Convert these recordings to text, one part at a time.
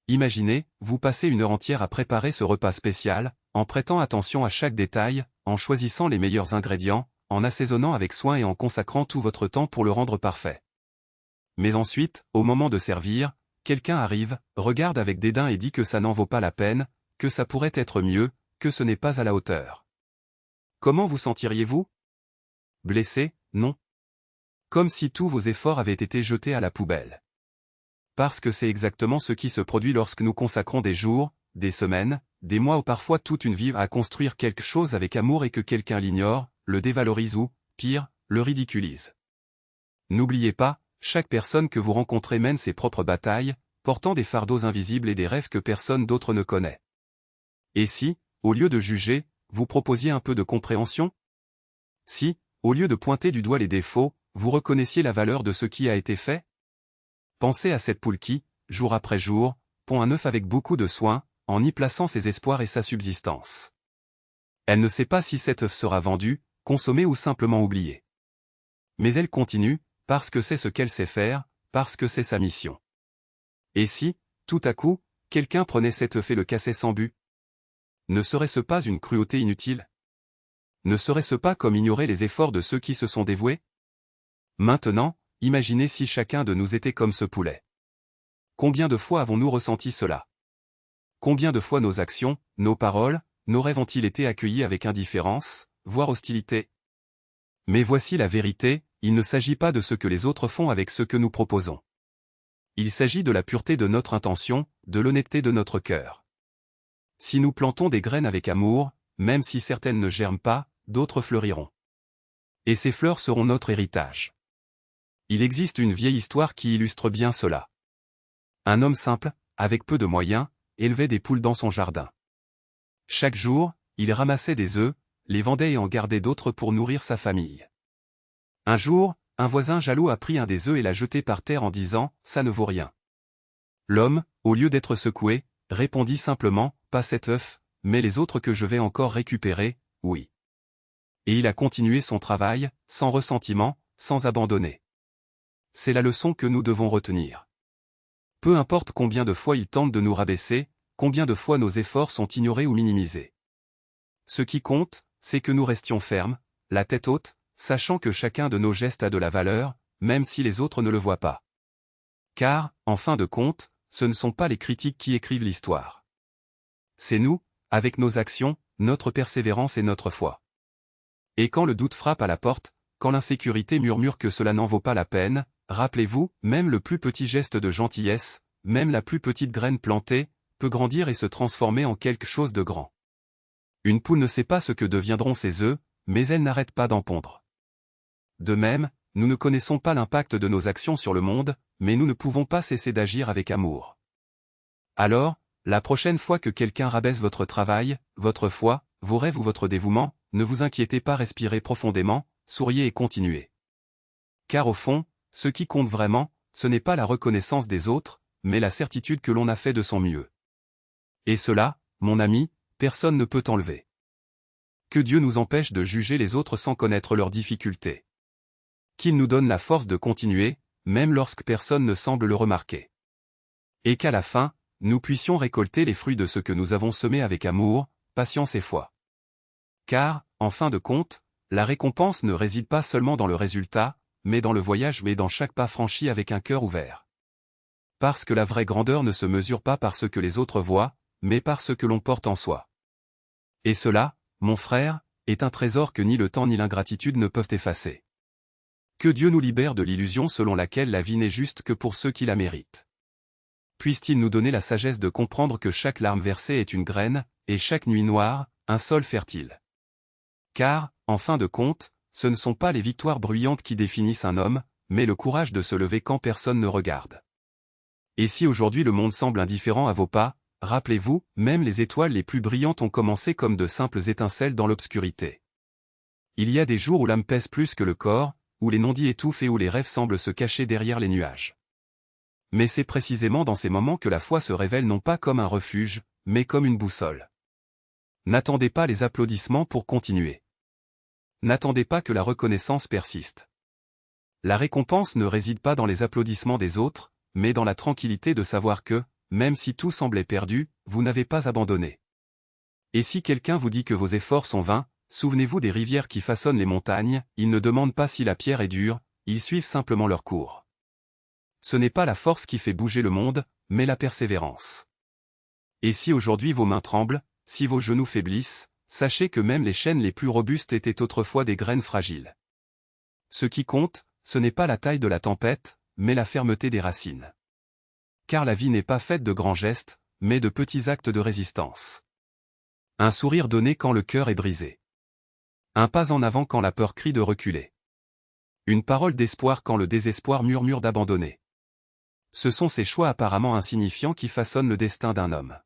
Imaginez, vous passez une heure entière à préparer ce repas spécial, en prêtant attention à chaque détail, en choisissant les meilleurs ingrédients, en assaisonnant avec soin et en consacrant tout votre temps pour le rendre parfait. Mais ensuite, au moment de servir, quelqu'un arrive, regarde avec dédain et dit que ça n'en vaut pas la peine, que ça pourrait être mieux, que ce n'est pas à la hauteur. Comment vous sentiriez-vous? Blessé, non? Comme si tous vos efforts avaient été jetés à la poubelle. Parce que c'est exactement ce qui se produit lorsque nous consacrons des jours, des semaines, des mois ou parfois toute une vie à construire quelque chose avec amour et que quelqu'un l'ignore, le dévalorise ou, pire, le ridiculise. N'oubliez pas, chaque personne que vous rencontrez mène ses propres batailles, portant des fardeaux invisibles et des rêves que personne d'autre ne connaît. Et si, au lieu de juger, vous proposiez un peu de compréhension? Si, au lieu de pointer du doigt les défauts, vous reconnaissiez la valeur de ce qui a été fait? Pensez à cette poule qui, jour après jour, pond un œuf avec beaucoup de soin, en y plaçant ses espoirs et sa subsistance. Elle ne sait pas si cet œuf sera vendu, consommé ou simplement oublié. Mais elle continue, parce que c'est ce qu'elle sait faire, parce que c'est sa mission. Et si, tout à coup, quelqu'un prenait cet œuf et le cassait sans but? Ne serait-ce pas une cruauté inutile? Ne serait-ce pas comme ignorer les efforts de ceux qui se sont dévoués? Maintenant, imaginez si chacun de nous était comme ce poulet. Combien de fois avons-nous ressenti cela? Combien de fois nos actions, nos paroles, nos rêves ont-ils été accueillis avec indifférence, voire hostilité? Mais voici la vérité, il ne s'agit pas de ce que les autres font avec ce que nous proposons. Il s'agit de la pureté de notre intention, de l'honnêteté de notre cœur. Si nous plantons des graines avec amour, même si certaines ne germent pas, d'autres fleuriront. Et ces fleurs seront notre héritage. Il existe une vieille histoire qui illustre bien cela. Un homme simple, avec peu de moyens, élevait des poules dans son jardin. Chaque jour, il ramassait des œufs, les vendait et en gardait d'autres pour nourrir sa famille. Un jour, un voisin jaloux a pris un des œufs et l'a jeté par terre en disant « ça ne vaut rien ». L'homme, au lieu d'être secoué, répondit simplement « pas cet œuf, mais les autres que je vais encore récupérer, oui ». Et il a continué son travail, sans ressentiment, sans abandonner. C'est la leçon que nous devons retenir. Peu importe combien de fois il tente de nous rabaisser, combien de fois nos efforts sont ignorés ou minimisés. Ce qui compte, c'est que nous restions fermes, la tête haute, sachant que chacun de nos gestes a de la valeur, même si les autres ne le voient pas. Car, en fin de compte, ce ne sont pas les critiques qui écrivent l'histoire. C'est nous, avec nos actions, notre persévérance et notre foi. Et quand le doute frappe à la porte, quand l'insécurité murmure que cela n'en vaut pas la peine, rappelez-vous, même le plus petit geste de gentillesse, même la plus petite graine plantée, peut grandir et se transformer en quelque chose de grand. Une poule ne sait pas ce que deviendront ses œufs, mais elle n'arrête pas d'en pondre. De même, nous ne connaissons pas l'impact de nos actions sur le monde, mais nous ne pouvons pas cesser d'agir avec amour. Alors, la prochaine fois que quelqu'un rabaisse votre travail, votre foi, vos rêves ou votre dévouement, ne vous inquiétez pas, respirez profondément, souriez et continuez. Car au fond, ce qui compte vraiment, ce n'est pas la reconnaissance des autres, mais la certitude que l'on a fait de son mieux. Et cela, mon ami, personne ne peut enlever. Que Dieu nous empêche de juger les autres sans connaître leurs difficultés. Qu'il nous donne la force de continuer, même lorsque personne ne semble le remarquer. Et qu'à la fin, nous puissions récolter les fruits de ce que nous avons semé avec amour, patience et foi. Car, en fin de compte, la récompense ne réside pas seulement dans le résultat, mais dans le voyage et dans chaque pas franchi avec un cœur ouvert. Parce que la vraie grandeur ne se mesure pas par ce que les autres voient, mais par ce que l'on porte en soi. Et cela, mon frère, est un trésor que ni le temps ni l'ingratitude ne peuvent effacer. Que Dieu nous libère de l'illusion selon laquelle la vie n'est juste que pour ceux qui la méritent. Puisse-t-il nous donner la sagesse de comprendre que chaque larme versée est une graine, et chaque nuit noire, un sol fertile. Car, en fin de compte, ce ne sont pas les victoires bruyantes qui définissent un homme, mais le courage de se lever quand personne ne regarde. Et si aujourd'hui le monde semble indifférent à vos pas, rappelez-vous, même les étoiles les plus brillantes ont commencé comme de simples étincelles dans l'obscurité. Il y a des jours où l'âme pèse plus que le corps, où les non-dits étouffent et où les rêves semblent se cacher derrière les nuages. Mais c'est précisément dans ces moments que la foi se révèle non pas comme un refuge, mais comme une boussole. N'attendez pas les applaudissements pour continuer. N'attendez pas que la reconnaissance persiste. La récompense ne réside pas dans les applaudissements des autres, mais dans la tranquillité de savoir que, même si tout semblait perdu, vous n'avez pas abandonné. Et si quelqu'un vous dit que vos efforts sont vains, souvenez-vous des rivières qui façonnent les montagnes, ils ne demandent pas si la pierre est dure, ils suivent simplement leur cours. Ce n'est pas la force qui fait bouger le monde, mais la persévérance. Et si aujourd'hui vos mains tremblent, si vos genoux faiblissent, sachez que même les chênes les plus robustes étaient autrefois des graines fragiles. Ce qui compte, ce n'est pas la taille de la tempête, mais la fermeté des racines. Car la vie n'est pas faite de grands gestes, mais de petits actes de résistance. Un sourire donné quand le cœur est brisé. Un pas en avant quand la peur crie de reculer. Une parole d'espoir quand le désespoir murmure d'abandonner. Ce sont ces choix apparemment insignifiants qui façonnent le destin d'un homme.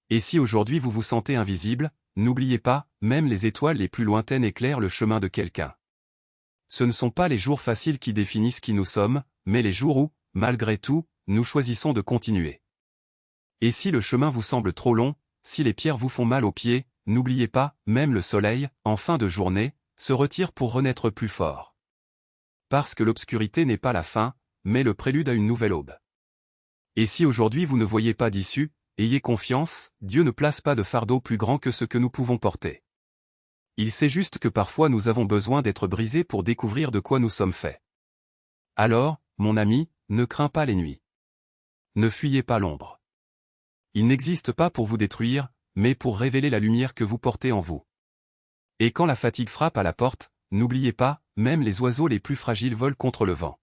Et si aujourd'hui vous vous sentez invisible, n'oubliez pas, même les étoiles les plus lointaines éclairent le chemin de quelqu'un. Ce ne sont pas les jours faciles qui définissent qui nous sommes, mais les jours où, malgré tout, nous choisissons de continuer. Et si le chemin vous semble trop long, si les pierres vous font mal aux pieds, n'oubliez pas, même le soleil, en fin de journée, se retire pour renaître plus fort. Parce que l'obscurité n'est pas la fin, mais le prélude à une nouvelle aube. Et si aujourd'hui vous ne voyez pas d'issue, ayez confiance, Dieu ne place pas de fardeau plus grand que ce que nous pouvons porter. Il sait juste que parfois nous avons besoin d'être brisés pour découvrir de quoi nous sommes faits. Alors, mon ami, ne crains pas les nuits. Ne fuyez pas l'ombre. Il n'existe pas pour vous détruire, mais pour révéler la lumière que vous portez en vous. Et quand la fatigue frappe à la porte, n'oubliez pas, même les oiseaux les plus fragiles volent contre le vent.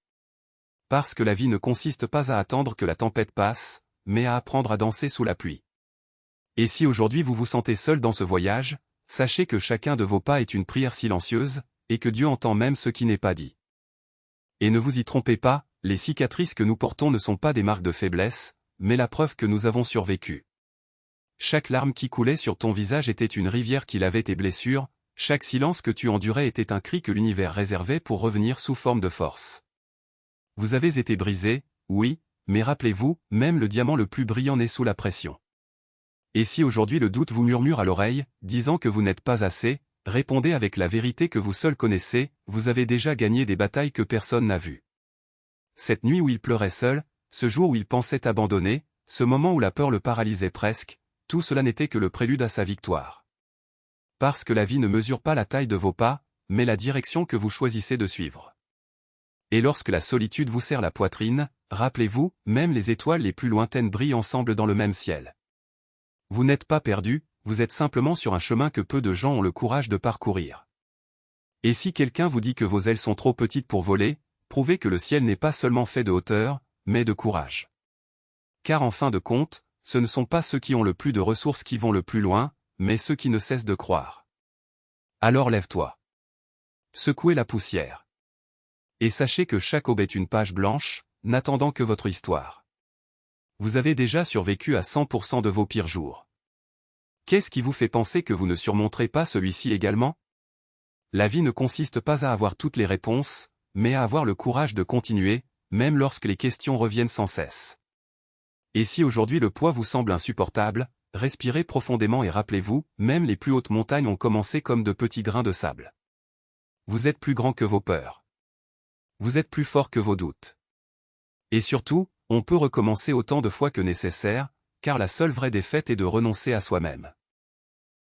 Parce que la vie ne consiste pas à attendre que la tempête passe, mais à apprendre à danser sous la pluie. Et si aujourd'hui vous vous sentez seul dans ce voyage, sachez que chacun de vos pas est une prière silencieuse, et que Dieu entend même ce qui n'est pas dit. Et ne vous y trompez pas, les cicatrices que nous portons ne sont pas des marques de faiblesse, mais la preuve que nous avons survécu. Chaque larme qui coulait sur ton visage était une rivière qui lavait tes blessures, chaque silence que tu endurais était un cri que l'univers réservait pour revenir sous forme de force. Vous avez été brisé, oui, mais rappelez-vous, même le diamant le plus brillant naît sous la pression. Et si aujourd'hui le doute vous murmure à l'oreille, disant que vous n'êtes pas assez, répondez avec la vérité que vous seul connaissez, vous avez déjà gagné des batailles que personne n'a vues. Cette nuit où il pleurait seul, ce jour où il pensait abandonner, ce moment où la peur le paralysait presque, tout cela n'était que le prélude à sa victoire. Parce que la vie ne mesure pas la taille de vos pas, mais la direction que vous choisissez de suivre. Et lorsque la solitude vous serre la poitrine, rappelez-vous, même les étoiles les plus lointaines brillent ensemble dans le même ciel. Vous n'êtes pas perdu, vous êtes simplement sur un chemin que peu de gens ont le courage de parcourir. Et si quelqu'un vous dit que vos ailes sont trop petites pour voler, prouvez que le ciel n'est pas seulement fait de hauteur, mais de courage. Car en fin de compte, ce ne sont pas ceux qui ont le plus de ressources qui vont le plus loin, mais ceux qui ne cessent de croire. Alors lève-toi. Secouez la poussière. Et sachez que chaque aube est une page blanche, n'attendant que votre histoire. Vous avez déjà survécu à 100% de vos pires jours. Qu'est-ce qui vous fait penser que vous ne surmonterez pas celui-ci également? La vie ne consiste pas à avoir toutes les réponses, mais à avoir le courage de continuer, même lorsque les questions reviennent sans cesse. Et si aujourd'hui le poids vous semble insupportable, respirez profondément et rappelez-vous, même les plus hautes montagnes ont commencé comme de petits grains de sable. Vous êtes plus grand que vos peurs. Vous êtes plus fort que vos doutes. Et surtout, on peut recommencer autant de fois que nécessaire, car la seule vraie défaite est de renoncer à soi-même.